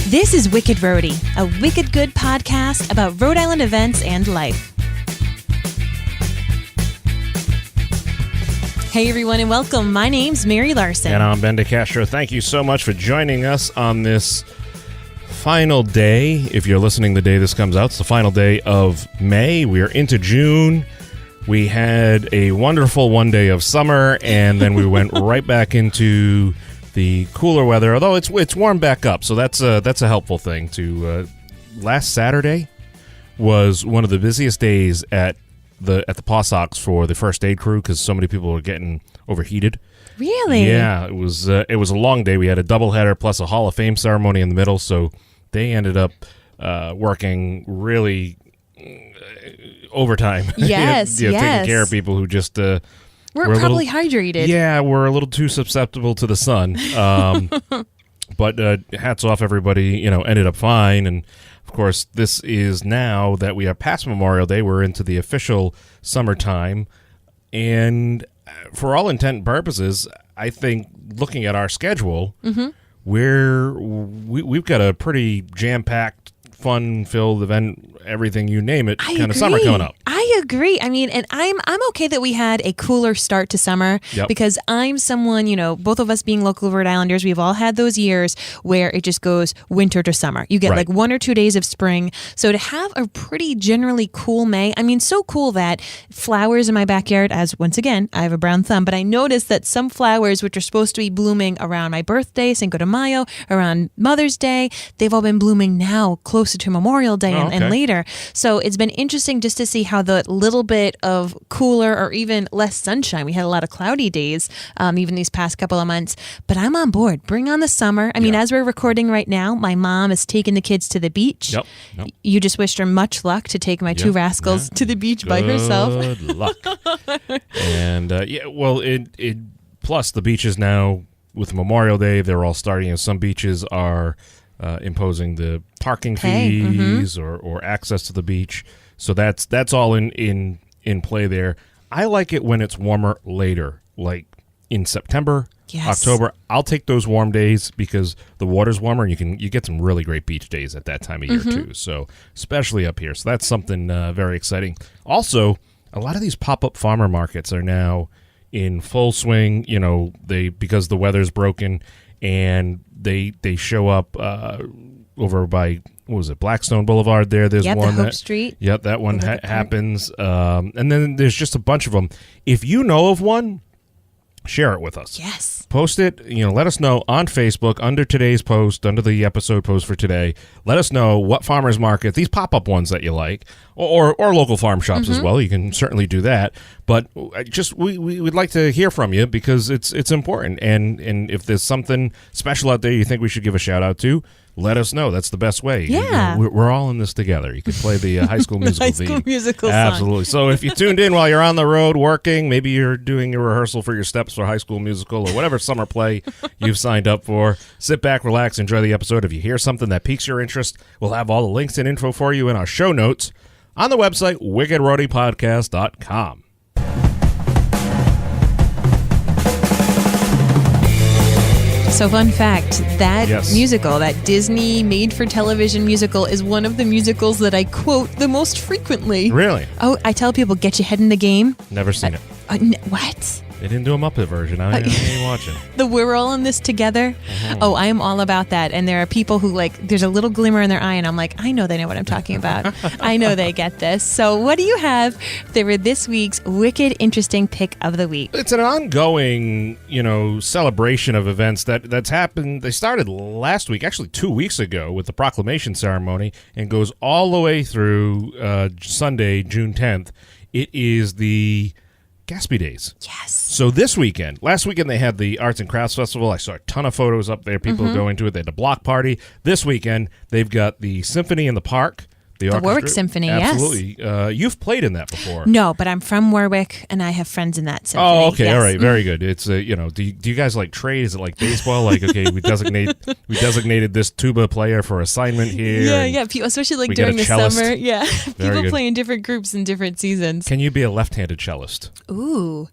This is Wicked Rhody, a wicked good podcast about Rhode Island events and life. Hey everyone and welcome. My name's Mary Larson. And I'm Ben DeCastro. Thank you so much for joining us on this final day. If you're listening the day this comes out, it's the final day of May. We are into June. We had a wonderful one day of summer, and then we went right back into the cooler weather, although it's warmed back up, so that's a helpful thing. Last Saturday was one of the busiest days at the Paw Sox for the first aid crew because so many people were getting overheated. Really? Yeah, it was a long day. We had a doubleheader plus a Hall of Fame ceremony in the middle, so they ended up working really overtime. Yes, yes. Taking care of people who just we're probably hydrated. Yeah, we're a little too susceptible to the sun. But hats off, everybody. Ended up fine. And of course, this is now that we are past Memorial Day. We're into the official summertime, and for all intent and purposes, I think looking at our schedule, we've got a pretty jam-packed, fun-filled event, everything you name it, kind of summer coming up. I agree. I mean, and I'm okay that we had a cooler start to summer because I'm someone, both of us being local Rhode Islanders, we've all had those years where it just goes winter to summer. You get like 1 or 2 days of spring. So to have a pretty generally cool May, I mean, so cool that flowers in my backyard, as once again, I have a brown thumb, but I noticed that some flowers which are supposed to be blooming around my birthday, Cinco de Mayo, around Mother's Day, they've all been blooming now closer to Memorial Day and later. So it's been interesting just to see how the little bit of cooler or even less sunshine. We had a lot of cloudy days even these past couple of months. But I'm on board. Bring on the summer. I mean, as we're recording right now, my mom is taking the kids to the beach. Yep. You just wished her much luck to take my two rascals to the beach by herself. Good luck. And plus the beaches now with Memorial Day, they're all starting. Some beaches are imposing the parking fees or access to the beach. So that's all in play there. I like it when it's warmer later, like in September, October. I'll take those warm days because the water's warmer and you get some really great beach days at that time of year too. So especially up here. So that's something very exciting. Also, a lot of these pop-up farmer markets are now in full swing. Because the weather's broken and they show up over by, what was it, Blackstone Boulevard there. There's one Hope Street. Yep, that one happens. And then there's just a bunch of them. If you know of one, share it with us. Yes. Post it, let us know on Facebook under today's post, under the episode post for today. Let us know what farmers market, these pop-up ones that you like, or local farm shops as well. You can certainly do that. But just we'd like to hear from you because it's important. And if there's something special out there you think we should give a shout out to, let us know. That's the best way. Yeah. We're all in this together. You could play the High School Musical theme. High School Musical song. Absolutely. So if you tuned in while you're on the road working, maybe you're doing your rehearsal for your steps for High School Musical or whatever summer play you've signed up for, sit back, relax, enjoy the episode. If you hear something that piques your interest, we'll have all the links and info for you in our show notes on the website, wickedroadypodcast.com. So fun fact, that musical, that Disney made-for-television musical is one of the musicals that I quote the most frequently. Really? Oh, I tell people, get your head in the game. Never seen it. What? They didn't do a Muppet version. I ain't watching. The We're All in This Together? Oh, I am all about that. And there are people who, there's a little glimmer in their eye, and I'm like, I know they know what I'm talking about. I know they get this. So what do you have for this week's Wicked Interesting Pick of the Week? It's an ongoing, celebration of events that's happened. They started last week, actually 2 weeks ago, with the proclamation ceremony, and goes all the way through Sunday, June 10th. It is the Gatsby Days. Yes. So this weekend, last weekend they had the Arts and Crafts Festival. I saw a ton of photos up there. People going to it. They had a block party. This weekend, they've got the Symphony in the Park. The Warwick Symphony, absolutely. Yes. You've played in that before. No, but I'm from Warwick, and I have friends in that symphony. Oh, okay, yes. All right, very good. It's do you guys trade? Is it like baseball? Okay, we designated this tuba player for assignment here. Yeah. People, especially during the summer. Yeah, people play in different groups in different seasons. Can you be a left-handed cellist? Ooh.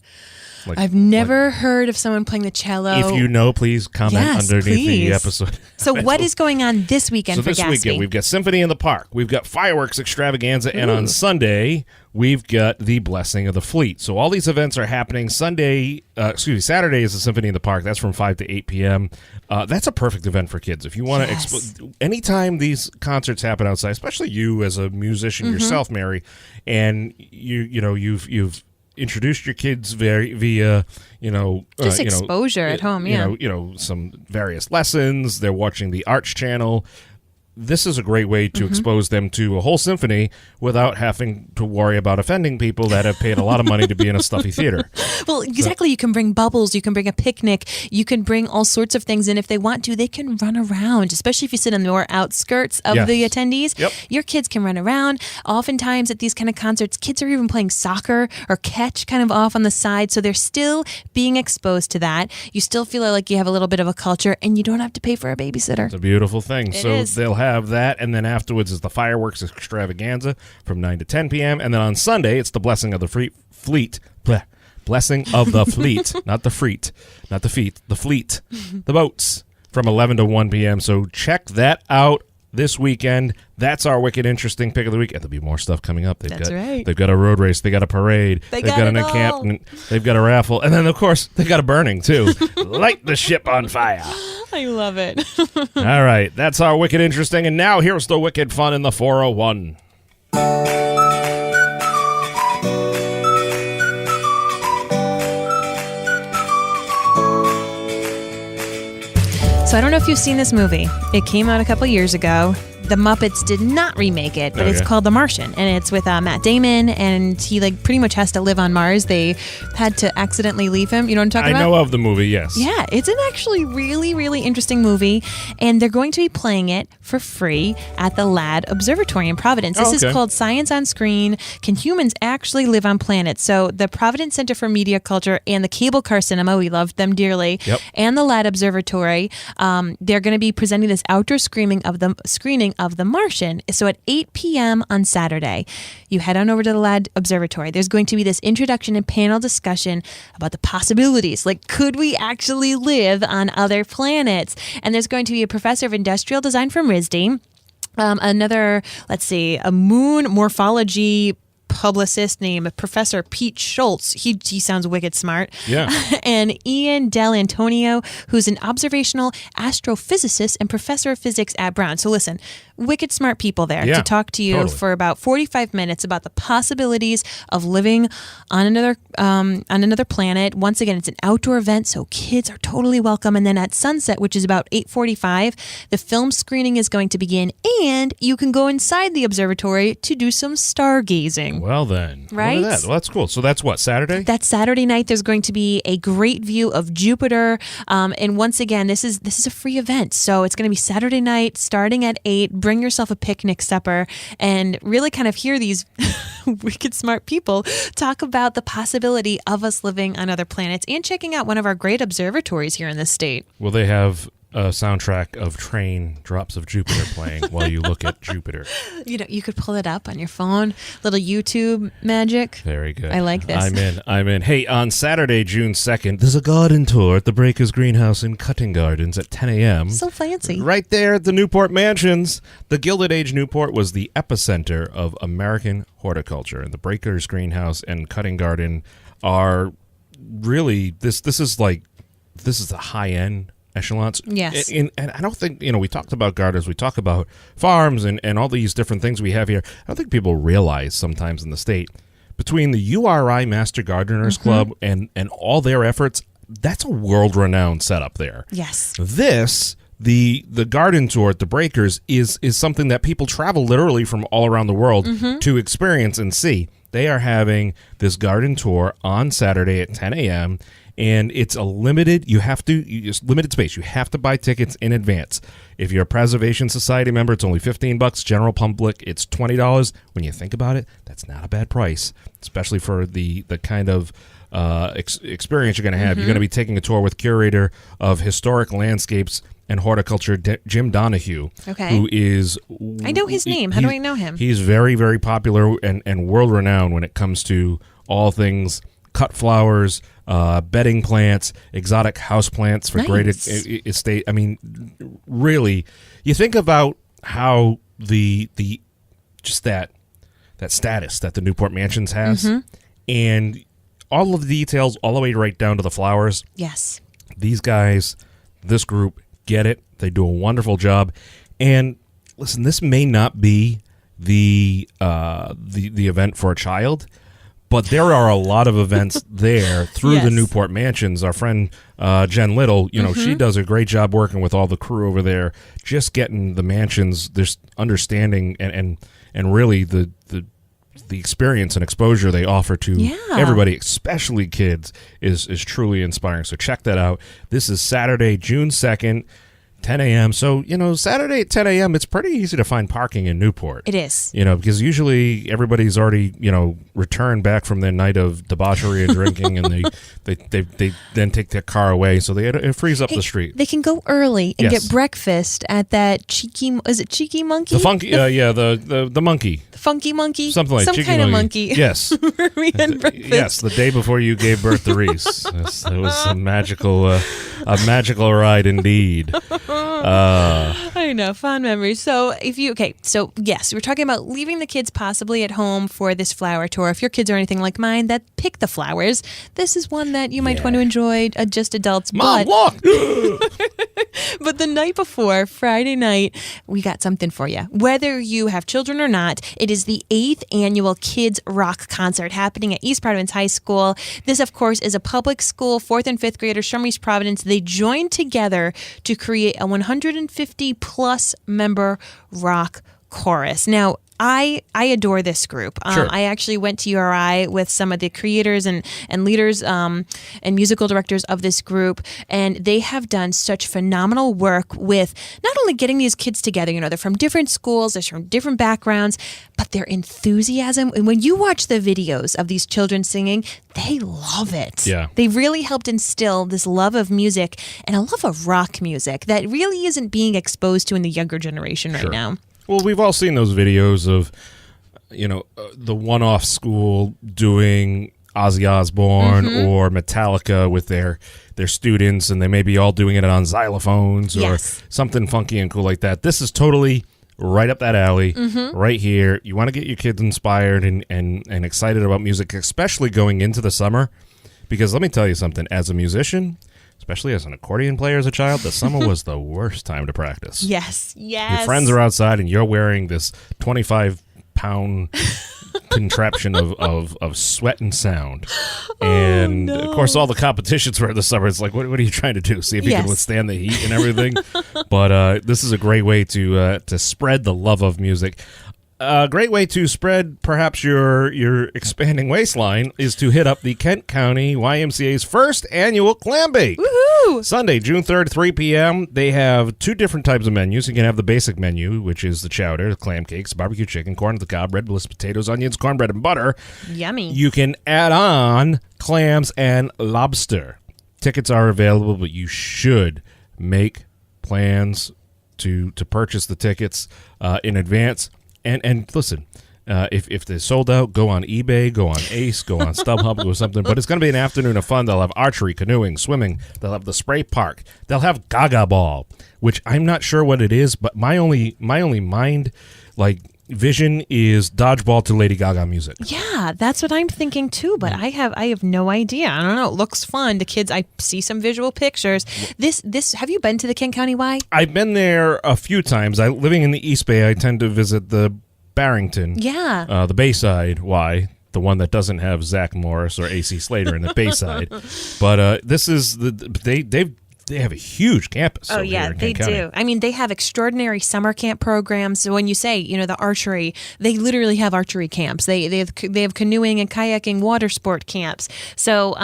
I've never heard of someone playing the cello. If you know, please comment underneath the episode. So what is going on this weekend for Gatsby? So this weekend, we've got Symphony in the Park. We've got Fireworks Extravaganza. And on Sunday, we've got the Blessing of the Fleet. So all these events are happening Saturday is the Symphony in the Park. That's from 5 to 8 p.m. That's a perfect event for kids. If you want to anytime these concerts happen outside, especially you as a musician yourself, Mary, and you've introduced your kids via exposure at home, some various lessons. They're watching the Arts Channel. This is a great way to expose them to a whole symphony without having to worry about offending people that have paid a lot of money to be in a stuffy theater. Well, exactly. You can bring bubbles. You can bring a picnic. You can bring all sorts of things. And if they want to, they can run around, especially if you sit on the more outskirts of the attendees. Yep. Your kids can run around. Oftentimes at these kind of concerts, kids are even playing soccer or catch kind of off on the side. So they're still being exposed to that. You still feel like you have a little bit of a culture and you don't have to pay for a babysitter. It's a beautiful thing. It so is. They'll have that, and then afterwards is the Fireworks Extravaganza from 9 to 10 p.m. And then on Sunday, it's the Blessing of the Fleet. Blessing of the Fleet. Not the Freet. Not the feet. The Fleet. The boats from 11 to 1 p.m. So check that out this weekend. That's our wicked interesting pick of the week. And there'll be more stuff coming up. They've got a road race. They got a parade. They've got an encampment. They've got a raffle. And then, of course, they got a burning, too. Light the ship on fire. I love it. All right. That's our wicked interesting. And now here's the wicked fun in the 401. So I don't know if you've seen this movie. It came out a couple years ago. The Muppets did not remake it, but it's called The Martian, and it's with Matt Damon, and he pretty much has to live on Mars. They had to accidentally leave him. You know what I'm talking about? I know of the movie, yes. Yeah, it's an actually really, really interesting movie, and they're going to be playing it for free at the LAD Observatory in Providence. This is called Science on Screen. Can humans actually live on planets? So the Providence Center for Media Culture and the Cable Car Cinema, we love them dearly, and the LAD Observatory, they're going to be presenting this outdoor screening of The Martian. So at 8 p.m. on Saturday, you head on over to the LAD Observatory. There's going to be this introduction and panel discussion about the possibilities. Like, could we actually live on other planets? And there's going to be a professor of industrial design from Rhody, a moon morphology publicist named Professor Pete Schultz. He sounds wicked smart. Yeah. And Ian Del Antonio, who's an observational astrophysicist and professor of physics at Brown. So listen, wicked smart people there to talk to you for about 45 minutes about the possibilities of living on another planet. Once again, it's an outdoor event, so kids are totally welcome. And then at sunset, which is about 8:45, the film screening is going to begin, and you can go inside the observatory to do some stargazing. Well then, right? Look at that. Well, that's cool. So that's what, Saturday? That's Saturday night. There's going to be a great view of Jupiter. And once again, this is a free event. So it's going to be Saturday night starting at 8. Bring yourself a picnic supper and really kind of hear these wicked smart people talk about the possibility of us living on other planets and checking out one of our great observatories here in the state. Will they have a soundtrack of Train Drops of Jupiter playing while you look at Jupiter? You could pull it up on your phone. Little YouTube magic. Very good. I like this. I'm in. Hey, on Saturday, June 2nd, there's a garden tour at the Breakers Greenhouse in Cutting Gardens at 10 a.m. So fancy. Right there at the Newport Mansions. The Gilded Age Newport was the epicenter of American horticulture, and the Breakers Greenhouse and Cutting Garden are really, this is the high-end echelons. Yes. And I don't think, we talked about gardens, we talk about farms and all these different things we have here. I don't think people realize sometimes in the state, between the URI Master Gardeners Club and all their efforts, that's a world-renowned setup there. Yes. This, the garden tour at the Breakers is something that people travel literally from all around the world to experience and see. They are having this garden tour on Saturday at 10 a.m., and it's a limited space. You have to buy tickets in advance. If you're a Preservation Society member, it's only $15. General public, it's $20. When you think about it, that's not a bad price, especially for the kind of experience you're going to have. You're going to be taking a tour with curator of historic landscapes and horticulture, Jim Donahue, who is... I know his name. How do I know him? He's very, very popular and world-renowned when it comes to all things cut flowers, bedding plants, exotic house plants for great estate. I mean, really, you think about how the just that status that the Newport Mansions has, and all of the details, all the way right down to the flowers. Yes, these guys, this group, get it. They do a wonderful job. And listen, this may not be the event for a child, but there are a lot of events there through the Newport Mansions. Our friend Jen Little, she does a great job working with all the crew over there, just getting the mansions, this understanding and really the experience and exposure they offer to everybody, especially kids, is truly inspiring. So check that out. This is Saturday, June 2nd. 10 a.m. So, Saturday at 10 a.m., it's pretty easy to find parking in Newport. It is. Because usually everybody's already, returned back from their night of debauchery and drinking, and they then take their car away, so it frees up the street. They can go early and get breakfast at that Cheeky Monkey? The funky, the monkey. The funky monkey? Something like some Cheeky kind Monkey. Of monkey. Yes. Where we had breakfast. Yes, the day before you gave birth to Reese. It was a magical ride indeed. I know, fond memories. So yes, we're talking about leaving the kids possibly at home for this flower tour. If your kids are anything like mine that pick the flowers, this is one that you might want to enjoy, just adults. Mom, look! But the night before, Friday night, we got something for you. Whether you have children or not, it is the 8th annual Kids Rock Concert happening at East Providence High School. This, of course, is a public school, 4th and 5th graders from East Providence. They joined together to create a 150-plus member rock chorus. Now, I adore this group. Sure. I actually went to URI with some of the creators and leaders and musical directors of this group, and they have done such phenomenal work with not only getting these kids together, they're from different schools, they're from different backgrounds, but their enthusiasm. And when you watch the videos of these children singing, they love it. Yeah. They really helped instill this love of music and a love of rock music that really isn't being exposed to in the younger generation right now. Well, we've all seen those videos of, the one-off school doing Ozzy Osbourne or Metallica with their students, and they may be all doing it on xylophones or something funky and cool like that. This is totally right up that alley, right here. You want to get your kids inspired and excited about music, especially going into the summer, because let me tell you something, as a musician, especially as an accordion player as a child, the summer was the worst time to practice. Yes. Your friends are outside and you're wearing this 25-pound contraption of sweat and sound. And, of course, all the competitions were in the summer. It's like, what are you trying to do? See if you can withstand the heat and everything? But this is a great way to spread the love of music. A great way to spread perhaps your expanding waistline is to hit up the Kent County YMCA's first annual Clam Bake. Woohoo! Sunday, June 3rd, 3 p.m. They have 2 different types of menus. You can have the basic menu, which is the chowder, the clam cakes, barbecue chicken, corn on the cob, red bliss potatoes, onions, cornbread, and butter. Yummy. You can add on clams and lobster. Tickets are available, but you should make plans to purchase the tickets in advance. And listen, if they're sold out, go on eBay, go on Ace, go on StubHub, or something. But it's going to be an afternoon of fun. They'll have archery, canoeing, swimming. They'll have the spray park. They'll have Gaga Ball, which I'm not sure what it is, but my only mind, vision is dodgeball to Lady Gaga music. Yeah, that's what I'm thinking too, but I have no idea. I don't know. It looks fun. The kids, I see some visual pictures. This have you been to the Kent County Y? I've been there a few times. Living in the East Bay, I tend to visit the Barrington. Yeah. The Bayside Y, the one that doesn't have Zach Morris or AC Slater in the Bayside. But this is they have a huge campus. Oh, yeah, they do. I mean, they have extraordinary summer camp programs. So when you say, the archery, they literally have archery camps. They have canoeing and kayaking water sport camps. So,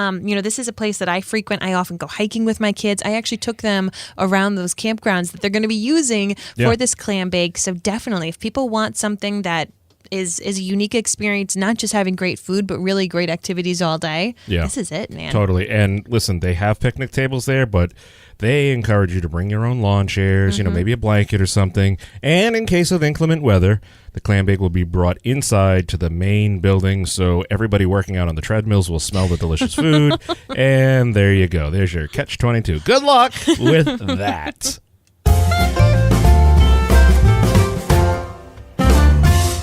this is a place that I frequent. I often go hiking with my kids. I actually took them around those campgrounds that they're going to be using for this clam bake. So definitely, if people want something that is a unique experience, not just having great food, but really great activities all day. Yeah. This is it, man. Totally. And listen, they have picnic tables there, but they encourage you to bring your own lawn chairs, maybe a blanket or something. And in case of inclement weather, the clam bake will be brought inside to the main building, so everybody working out on the treadmills will smell the delicious food. And there you go. There's your catch-22. Good luck with that.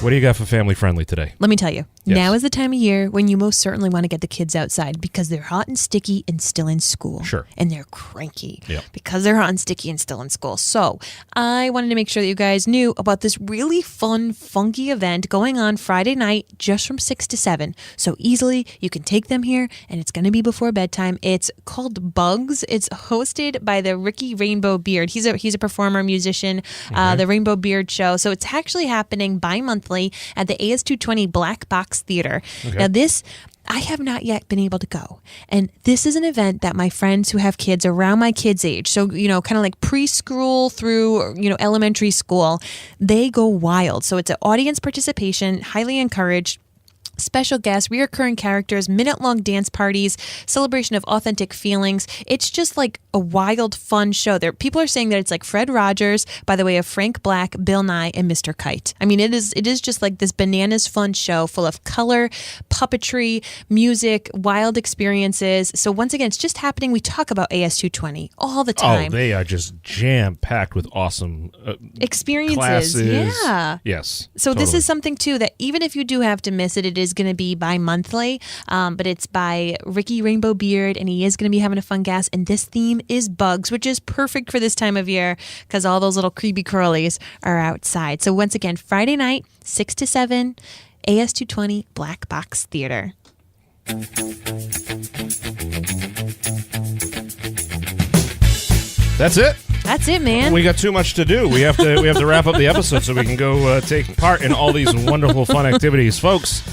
What do you got for family friendly today? Let me tell you. Yes. Now is the time of year when you most certainly want to get the kids outside because they're hot and sticky and still in school. Sure. And they're cranky Yep. because they're hot and sticky and still in school. So I wanted to make sure that you guys knew about this really fun, funky event going on Friday night just from 6 to 7. So easily you can take them here and it's going to be before bedtime. It's called Bugs. It's hosted by the Ricky Rainbow Beard. He's a performer, musician, the Rainbow Beard Show. So it's actually happening bi-monthly at the AS220 Black Box Theater. Okay. Now this, I have not yet been able to go. And this is an event that my friends who have kids around my kids' age, so, kind of like preschool through, elementary school, they go wild. So it's an audience participation, highly encouraged. Special guests, reoccurring characters, minute-long dance parties, celebration of authentic feelings. It's just like a wild, fun show. People are saying that it's like Fred Rogers by the way of Frank Black, Bill Nye, and Mr. Kite. I mean, it is just like this bananas fun show full of color, puppetry, music, wild experiences. So once again, it's just happening. We talk about AS220 all the time. Oh, they are just jam-packed with awesome experiences. Classes. Yeah. Yes. So this is something, too, that even if you do have to miss it, it is going to be bi-monthly, but it's by Ricky Rainbow Beard, and he is going to be having a fun guest, and this theme is bugs, which is perfect for this time of year because all those little creepy curlies are outside. So once again, Friday night, 6 to 7, AS220 Black Box Theater. That's it. That's it, man. We got too much to do. We have to wrap up the episode so we can go take part in all these wonderful, fun activities. Folks,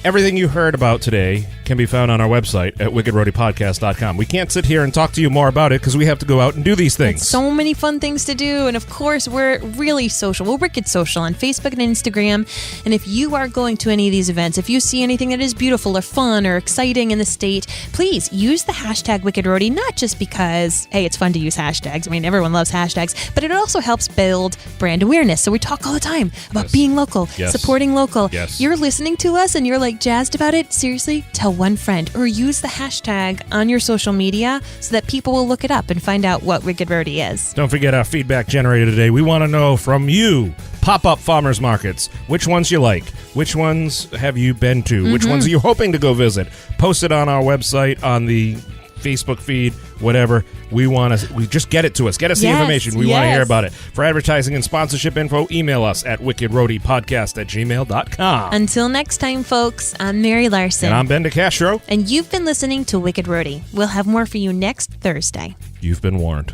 everything you heard about today can be found on our website at wickedroadypodcast.com. We can't sit here and talk to you more about it because we have to go out and do these things. It's so many fun things to do. And of course, we're really social. We're Wicked Social on Facebook and Instagram. And if you are going to any of these events, if you see anything that is beautiful or fun or exciting in the state, please use the hashtag WickedRhody, not just because, hey, it's fun to use hashtags. I mean, everyone loves hashtags, but it also helps build brand awareness. So we talk all the time about being local, supporting local. Yes. You're listening to us and you're like jazzed about it. Seriously, tell one friend or use the hashtag on your social media so that people will look it up and find out what Wicked Rhody is. Don't forget our feedback generator today. We want to know from you, pop-up farmers markets, which ones you like, which ones have you been to, which ones are you hoping to go visit. Post it on our website, on the Facebook feed, whatever. We just get it to us. Get us the information. We want to hear about it. For advertising and sponsorship info, email us at wickedroadypodcast@gmail.com. Until next time, folks, I'm Mary Larson. And I'm Ben DeCastro. And you've been listening to Wicked Rhody. We'll have more for you next Thursday. You've been warned.